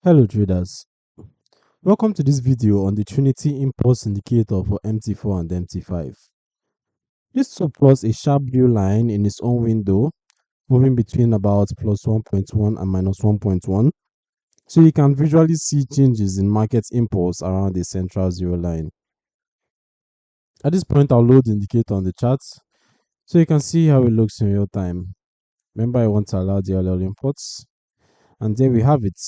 Hello traders, welcome to this video on the Trinity Impulse Indicator for MT4 and MT5. This tool plots a sharp blue line in its own window, moving between about plus 1.1 and minus 1.1, so you can visually see changes in market impulse around the central zero line. At this point, I'll load the indicator on the chart, so you can see how it looks in real time. Remember, I want to allow the DLL imports, and there we have it.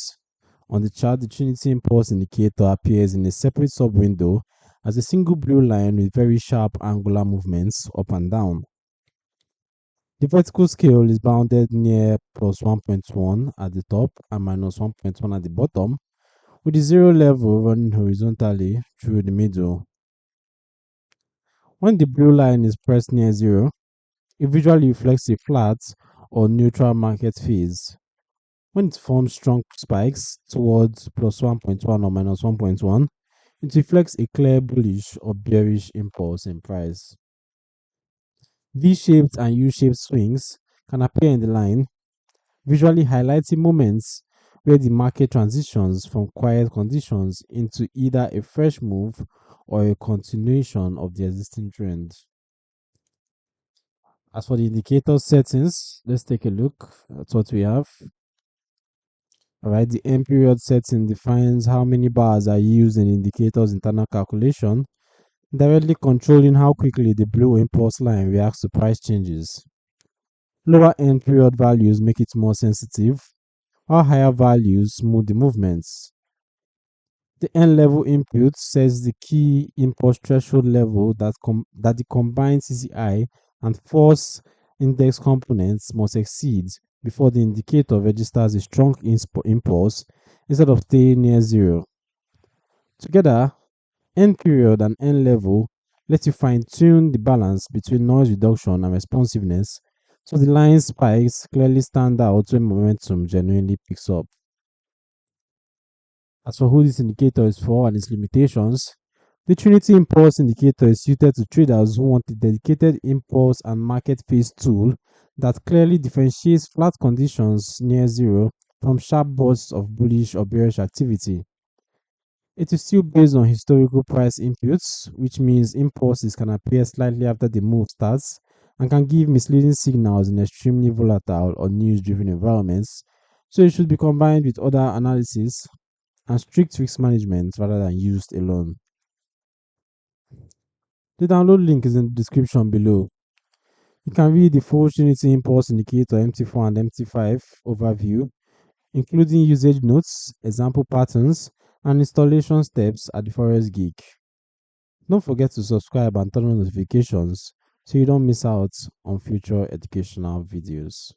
On the chart, the Trinity Impulse Indicator appears in a separate sub-window as a single blue line with very sharp angular movements up and down. The vertical scale is bounded near plus 1.1 at the top and minus 1.1 at the bottom, with the zero level running horizontally through the middle. When the blue line is pressed near zero, it visually reflects a flat or neutral market phase. When it forms strong spikes towards plus 1.1 or minus 1.1, it reflects a clear bullish or bearish impulse in price. V-shaped and U-shaped swings can appear in the line, visually highlighting moments where the market transitions from quiet conditions into either a fresh move or a continuation of the existing trend. As for the indicator settings, let's take a look at what we have. Alright, the nPeriod setting defines how many bars are used in the indicator's internal calculation, directly controlling how quickly the blue impulse line reacts to price changes. Lower nPeriod values make it more sensitive, while higher values smooth the movements. The nLevel input sets the key impulse threshold level that the combined CCI and force index components must exceed before the indicator registers a strong impulse instead of staying near zero. Together, nPeriod and nLevel let you fine-tune the balance between noise reduction and responsiveness, so the line spikes clearly stand out when momentum genuinely picks up. As for who this indicator is for and its limitations, the Trinity Impulse Indicator is suited to traders who want a dedicated impulse and market phase tool that clearly differentiates flat conditions near zero from sharp bursts of bullish or bearish activity. It is still based on historical price inputs, which means impulses can appear slightly after the move starts and can give misleading signals in extremely volatile or news-driven environments, so it should be combined with other analysis and strict risk management rather than used alone. The download link is in the description below. You can read the full Trinity Impulse Indicator MT4 and MT5 overview, including usage notes, example patterns, and installation steps at the Forex Geek. Don't forget to subscribe and turn on notifications so you don't miss out on future educational videos.